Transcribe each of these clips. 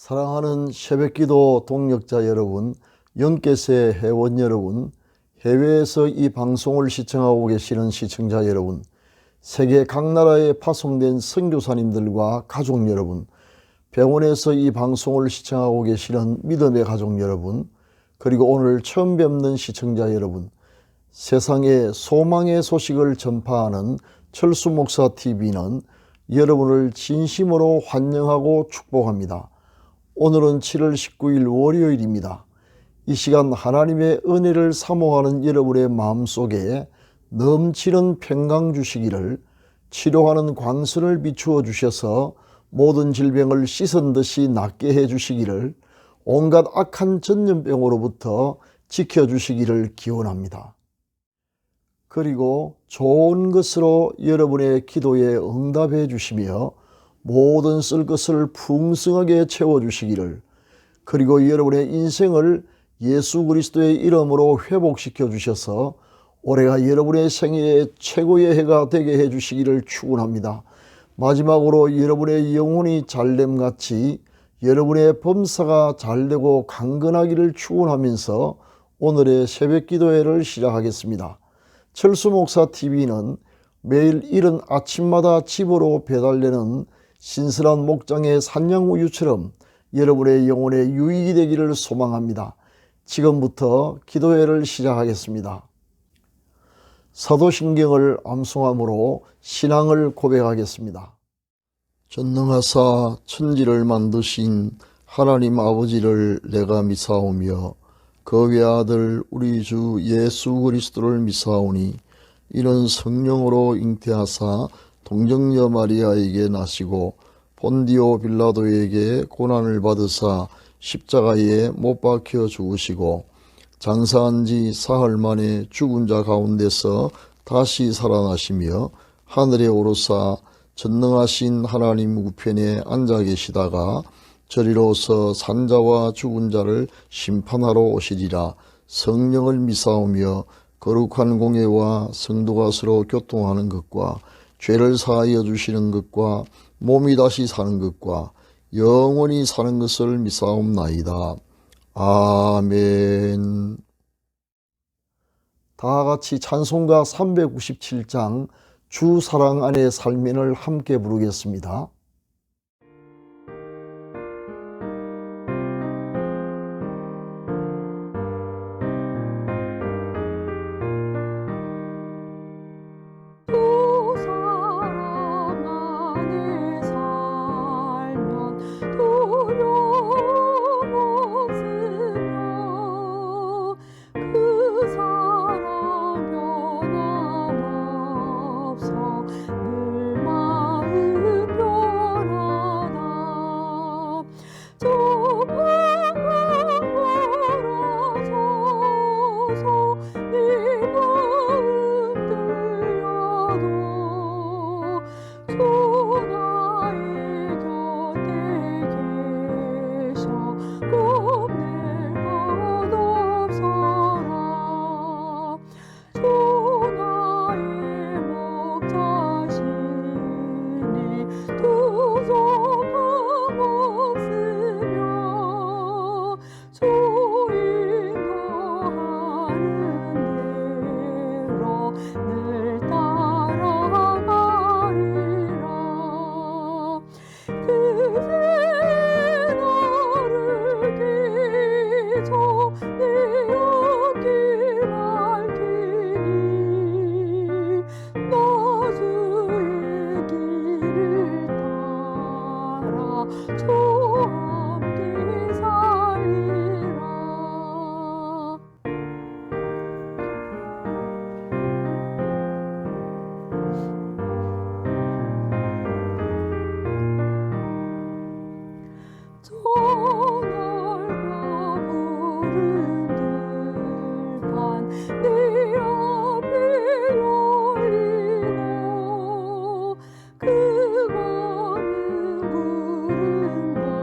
사랑하는 새벽기도 동역자 여러분, 영계세 회원 여러분, 해외에서 이 방송을 시청하고 계시는 시청자 여러분, 세계 각 나라에 파송된 선교사님들과 가족 여러분, 병원에서 이 방송을 시청하고 계시는 믿음의 가족 여러분, 그리고 오늘 처음 뵙는 시청자 여러분, 세상에 소망의 소식을 전파하는 철수목사TV는 여러분을 진심으로 환영하고 축복합니다. 오늘은 7월 19일 월요일입니다. 이 시간 하나님의 은혜를 사모하는 여러분의 마음속에 넘치는 평강 주시기를, 치료하는 광선을 비추어 주셔서 모든 질병을 씻은 듯이 낫게 해주시기를, 온갖 악한 전염병으로부터 지켜주시기를 기원합니다. 그리고 좋은 것으로 여러분의 기도에 응답해 주시며 모든 쓸 것을 풍성하게 채워주시기를, 그리고 여러분의 인생을 예수 그리스도의 이름으로 회복시켜 주셔서 올해가 여러분의 생애의 최고의 해가 되게 해주시기를 축원합니다. 마지막으로 여러분의 영혼이 잘됨같이 여러분의 범사가 잘되고 강건하기를 축원하면서 오늘의 새벽기도회를 시작하겠습니다. 철수목사TV는 매일 이른 아침마다 집으로 배달되는 신선한 목장의 산양우유처럼 여러분의 영혼의 유익이 되기를 소망합니다. 지금부터 기도회를 시작하겠습니다. 사도신경을 암송함으로 신앙을 고백하겠습니다. 전능하사 천지를 만드신 하나님 아버지를 내가 미사오며 그 외아들 우리 주 예수 그리스도를 미사오니, 이는 성령으로 잉태하사 동정녀 마리아에게 나시고 본디오 빌라도에게 고난을 받으사 십자가에 못 박혀 죽으시고 장사한 지 사흘 만에 죽은 자 가운데서 다시 살아나시며 하늘에 오르사 전능하신 하나님 우편에 앉아 계시다가 저리로서 산자와 죽은 자를 심판하러 오시리라. 성령을 미사오며 거룩한 공예와 성도가 서로 교통하는 것과 죄를 사하여 주시는 것과 몸이 다시 사는 것과 영원히 사는 것을 미사옵나이다. 아멘. 다같이 찬송가 397장 주 사랑 안에 살면을 함께 부르겠습니다. 그거는 부른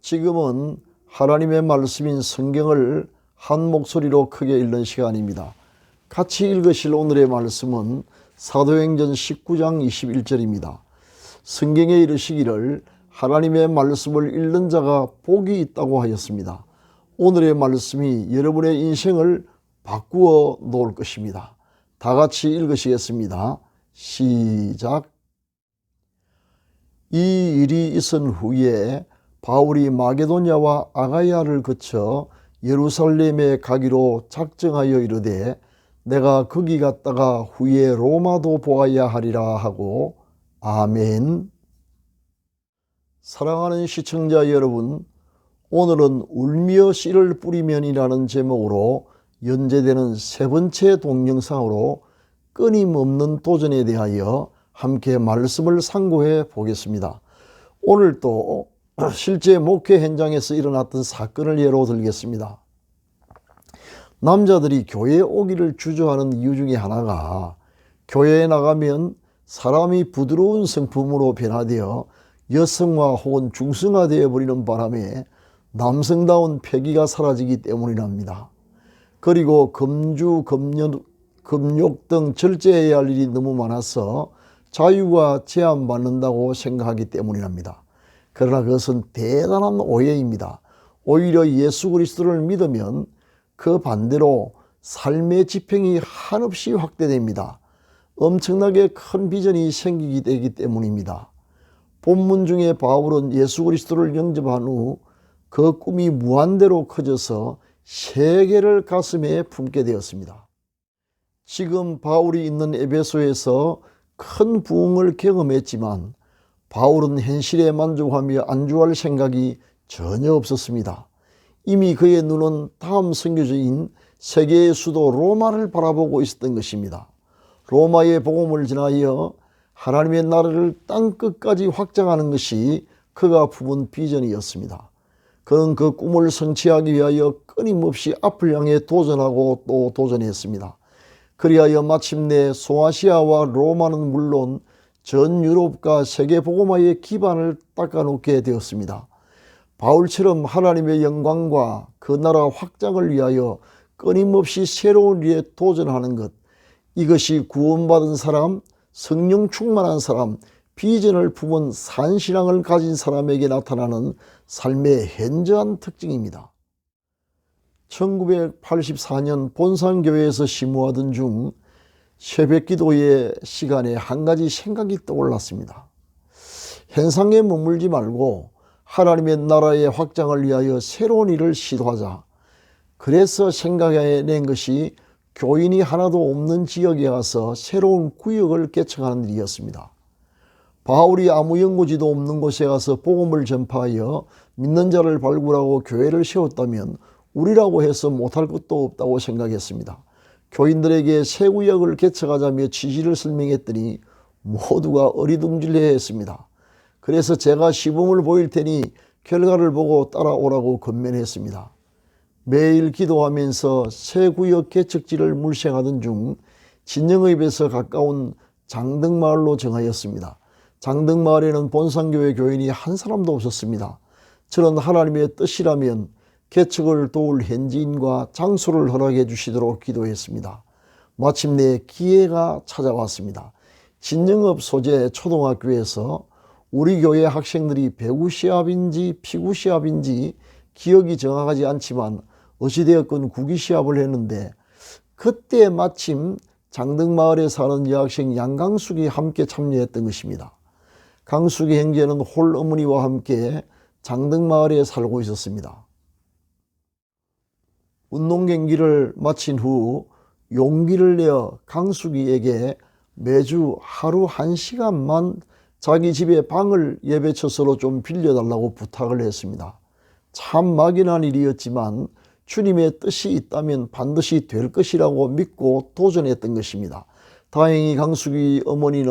지금은 하나님의 말씀인 성경을 한 목소리로 크게 읽는 시간입니다. 같이 읽으실 오늘의 말씀은 사도행전 19장 21절입니다. 성경에 이르시기를 하나님의 말씀을 읽는 자가 복이 있다고 하였습니다. 오늘의 말씀이 여러분의 인생을 바꾸어 놓을 것입니다. 다 같이 읽으시겠습니다. 시작. 이 일이 있은 후에 바울이 마게도냐와 아가야를 거쳐 예루살렘에 가기로 작정하여 이르되 내가 거기 갔다가 후에 로마도 보아야 하리라 하고. 아멘. 사랑하는 시청자 여러분, 오늘은 울며 씨를 뿌리면이라는 제목으로 연재되는 세 번째 동영상으로 끊임없는 도전에 대하여 함께 말씀을 상고해 보겠습니다. 오늘 또 실제 목회 현장에서 일어났던 사건을 예로 들겠습니다. 남자들이 교회에 오기를 주저하는 이유 중에 하나가 교회에 나가면 사람이 부드러운 성품으로 변화되어 여성화 혹은 중성화되어 버리는 바람에 남성다운 패기가 사라지기 때문이랍니다. 그리고 금주, 금욕 등 절제해야 할 일이 너무 많아서 자유가 제한받는다고 생각하기 때문이랍니다. 그러나 그것은 대단한 오해입니다. 오히려 예수 그리스도를 믿으면 그 반대로 삶의 지평이 한없이 확대됩니다. 엄청나게 큰 비전이 생기게 되기 때문입니다. 본문 중에 바울은 예수 그리스도를 영접한 후 그 꿈이 무한대로 커져서 세계를 가슴에 품게 되었습니다. 지금 바울이 있는 에베소에서 큰 부흥을 경험했지만 바울은 현실에 만족하며 안주할 생각이 전혀 없었습니다. 이미 그의 눈은 다음 선교지인 세계의 수도 로마를 바라보고 있었던 것입니다. 로마의 복음을 전하여 하나님의 나라를 땅끝까지 확장하는 것이 그가 품은 비전이었습니다. 그는 그 꿈을 성취하기 위하여 끊임없이 앞을 향해 도전하고 또 도전했습니다. 그리하여 마침내 소아시아와 로마는 물론 전 유럽과 세계 복음화의 기반을 닦아놓게 되었습니다. 바울처럼 하나님의 영광과 그 나라 확장을 위하여 끊임없이 새로운 일에 도전하는 것, 이것이 구원받은 사람, 성령 충만한 사람, 비전을 품은 산신앙을 가진 사람에게 나타나는 삶의 현저한 특징입니다. 1984년 본산교회에서 심우하던 중 새벽기도의 시간에 한 가지 생각이 떠올랐습니다. 현상에 머물지 말고 하나님의 나라의 확장을 위하여 새로운 일을 시도하자. 그래서 생각해낸 것이 교인이 하나도 없는 지역에 가서 새로운 구역을 개척하는 일이었습니다. 바울이 아무 연고지도 없는 곳에 가서 복음을 전파하여 믿는 자를 발굴하고 교회를 세웠다면 우리라고 해서 못할 것도 없다고 생각했습니다. 교인들에게 새 구역을 개척하자며 취지를 설명했더니 모두가 어리둥절해했습니다. 그래서 제가 시범을 보일 테니 결과를 보고 따라오라고 건면했습니다. 매일 기도하면서 새 구역 개척지를 물색하던 중 진영읍에서 가까운 장덕마을로 정하였습니다. 장덕마을에는 본산교회 교인이 한 사람도 없었습니다. 저는 하나님의 뜻이라면 개척을 도울 현지인과 장소를 허락해 주시도록 기도했습니다. 마침내 기회가 찾아왔습니다. 진영읍 소재 초등학교에서 우리 교회 학생들이 배구 시합인지 피구 시합인지 기억이 정확하지 않지만 어찌되었건 구기 시합을 했는데 그때 마침 장덕마을에 사는 여학생 양강숙이 함께 참여했던 것입니다. 강숙이 형제는 홀어머니와 함께 장덕마을에 살고 있었습니다. 운동 경기를 마친 후 용기를 내어 강숙이에게 매주 하루 1시간만 자기 집에 방을 예배처소로 좀 빌려달라고 부탁을 했습니다. 참 막연한 일이었지만 주님의 뜻이 있다면 반드시 될 것이라고 믿고 도전했던 것입니다. 다행히 강숙이는 어머니의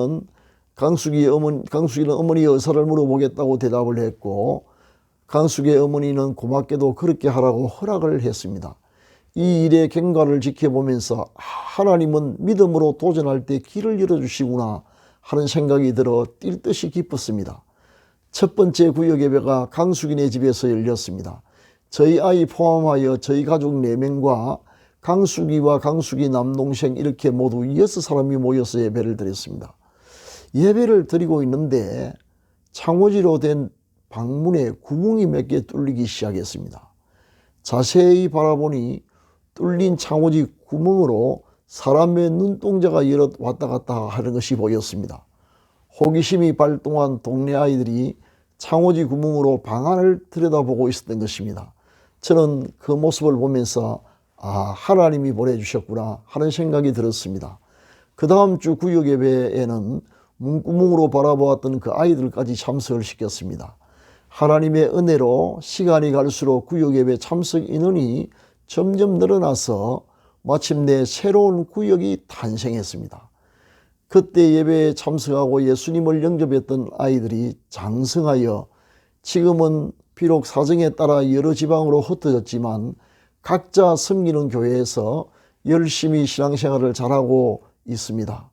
의사를 물어보겠다고 대답을 했고 강숙의 어머니는 고맙게도 그렇게 하라고 허락을 했습니다. 이 일의 경과를 지켜보면서 하나님은 믿음으로 도전할 때 길을 열어주시구나 하는 생각이 들어 뛸 듯이 기뻤습니다. 첫 번째 구역 예배가 강숙이네 집에서 열렸습니다. 저희 아이 포함하여 저희 가족 4명과 강숙이와 강숙이 남동생 이렇게 모두 6사람이 모여서 예배를 드렸습니다. 예배를 드리고 있는데 창호지로 된 방문에 구멍이 몇 개 뚫리기 시작했습니다. 자세히 바라보니 뚫린 창호지 구멍으로 사람의 눈동자가 왔다 갔다 하는 것이 보였습니다. 호기심이 발동한 동네 아이들이 창호지 구멍으로 방 안을 들여다보고 있었던 것입니다. 저는 그 모습을 보면서 하나님이 보내주셨구나 하는 생각이 들었습니다. 그 다음 주 구역 예배에는 문구멍으로 바라보았던 그 아이들까지 참석을 시켰습니다. 하나님의 은혜로 시간이 갈수록 구역 예배 참석 인원이 점점 늘어나서 마침내 새로운 구역이 탄생했습니다. 그때 예배에 참석하고 예수님을 영접했던 아이들이 장성하여 지금은 비록 사정에 따라 여러 지방으로 흩어졌지만 각자 섬기는 교회에서 열심히 신앙생활을 잘하고 있습니다.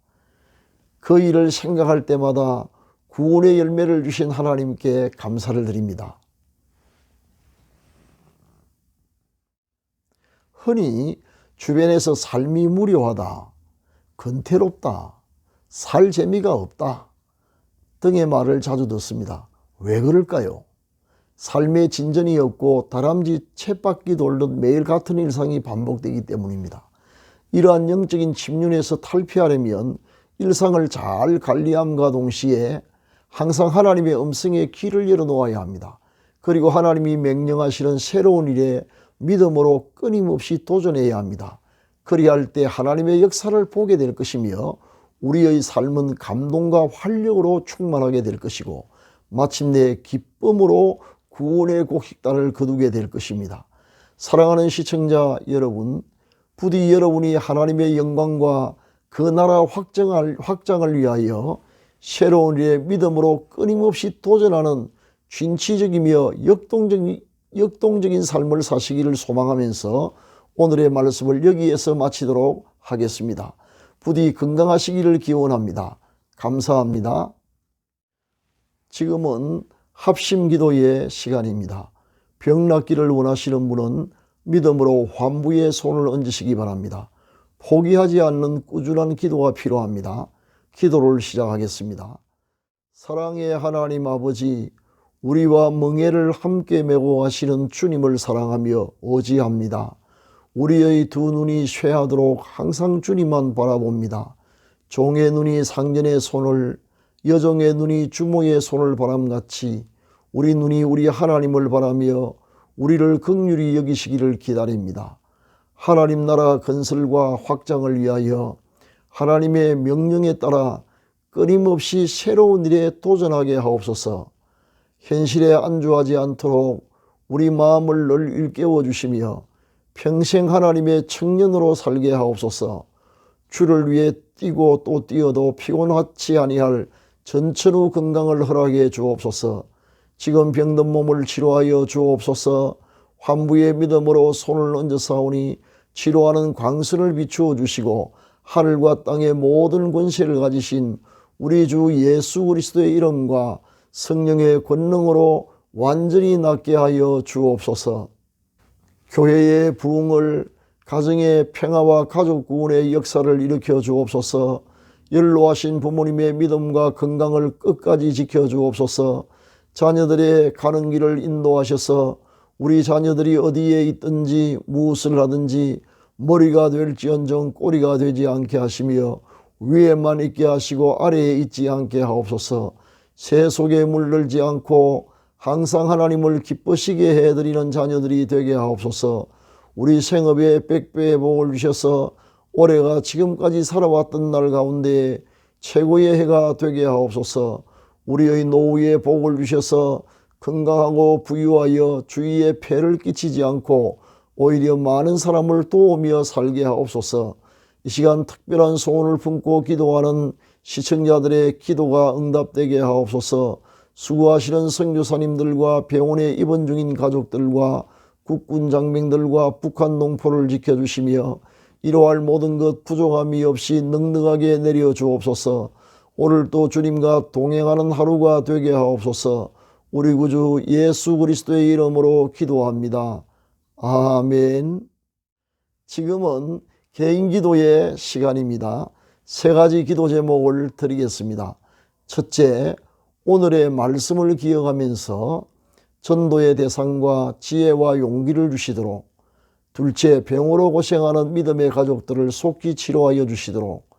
그 일을 생각할 때마다 구원의 열매를 주신 하나님께 감사를 드립니다. 흔히 주변에서 삶이 무료하다, 건태롭다, 살 재미가 없다 등의 말을 자주 듣습니다. 왜 그럴까요? 삶의 진전이 없고 다람쥐 쳇바퀴 돌듯 매일 같은 일상이 반복되기 때문입니다. 이러한 영적인 침륜에서 탈피하려면 일상을 잘 관리함과 동시에 항상 하나님의 음성에 귀를 열어놓아야 합니다. 그리고 하나님이 명령하시는 새로운 일에 믿음으로 끊임없이 도전해야 합니다. 그리할 때 하나님의 역사를 보게 될 것이며 우리의 삶은 감동과 활력으로 충만하게 될 것이고 마침내 기쁨으로 구원의 곡식단을 거두게 될 것입니다. 사랑하는 시청자 여러분, 부디 여러분이 하나님의 영광과 그 나라 확장을 위하여 새로운 일에 믿음으로 끊임없이 도전하는 진취적이며 역동적인 삶을 사시기를 소망하면서 오늘의 말씀을 여기에서 마치도록 하겠습니다. 부디 건강하시기를 기원합니다. 감사합니다. 지금은 합심기도의 시간입니다. 병 낫기를 원하시는 분은 믿음으로 환부에 손을 얹으시기 바랍니다. 포기하지 않는 꾸준한 기도가 필요합니다. 기도를 시작하겠습니다. 사랑의 하나님 아버지, 우리와 멍에를 함께 메고 가시는 주님을 사랑하며 의지합니다. 우리의 두 눈이 쇠하도록 항상 주님만 바라봅니다. 종의 눈이 상전의 손을, 여종의 눈이 주모의 손을 바람같이 우리 눈이 우리 하나님을 바라며 우리를 긍휼히 여기시기를 기다립니다. 하나님 나라 건설과 확장을 위하여 하나님의 명령에 따라 끊임없이 새로운 일에 도전하게 하옵소서. 현실에 안주하지 않도록 우리 마음을 늘 일깨워 주시며 평생 하나님의 청년으로 살게 하옵소서. 주를 위해 뛰고 또 뛰어도 피곤하지 아니할 전천후 건강을 허락해 주옵소서. 지금 병든 몸을 치료하여 주옵소서. 환부의 믿음으로 손을 얹어사오니 치료하는 광선을 비추어 주시고 하늘과 땅의 모든 권세를 가지신 우리 주 예수 그리스도의 이름과 성령의 권능으로 완전히 낫게 하여 주옵소서. 교회의 부흥을, 가정의 평화와 가족 구원의 역사를 일으켜 주옵소서. 연로하신 부모님의 믿음과 건강을 끝까지 지켜 주옵소서. 자녀들의 가는 길을 인도하셔서 우리 자녀들이 어디에 있든지 무엇을 하든지 머리가 될지언정 꼬리가 되지 않게 하시며 위에만 있게 하시고 아래에 있지 않게 하옵소서. 새 속에 물들지 않고 항상 하나님을 기쁘시게 해드리는 자녀들이 되게 하옵소서. 우리 생업에 백배의 복을 주셔서 올해가 지금까지 살아왔던 날 가운데 최고의 해가 되게 하옵소서. 우리의 노후에 복을 주셔서 건강하고 부유하여 주위에 폐를 끼치지 않고 오히려 많은 사람을 도우며 살게 하옵소서. 이 시간 특별한 소원을 품고 기도하는 시청자들의 기도가 응답되게 하옵소서. 수고하시는 선교사님들과 병원에 입원 중인 가족들과 국군 장병들과 북한 농포를 지켜주시며 이러할 모든 것 부족함이 없이 넉넉하게 내려 주옵소서. 오늘도 주님과 동행하는 하루가 되게 하옵소서. 우리 구주 예수 그리스도의 이름으로 기도합니다. 아멘. 지금은 개인 기도의 시간입니다. 세 가지 기도 제목을 드리겠습니다. 첫째, 오늘의 말씀을 기억하면서 전도의 대상과 지혜와 용기를 주시도록. 둘째, 병으로 고생하는 믿음의 가족들을 속히 치료하여 주시도록.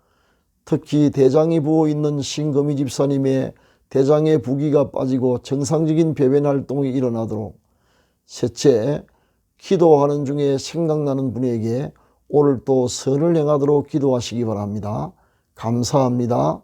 특히 대장이 부어있는 신금희 집사님의 대장의 부기가 빠지고 정상적인 배변 활동이 일어나도록. 셋째, 기도하는 중에 생각나는 분에게 오늘 또 선을 행하도록 기도하시기 바랍니다. 감사합니다.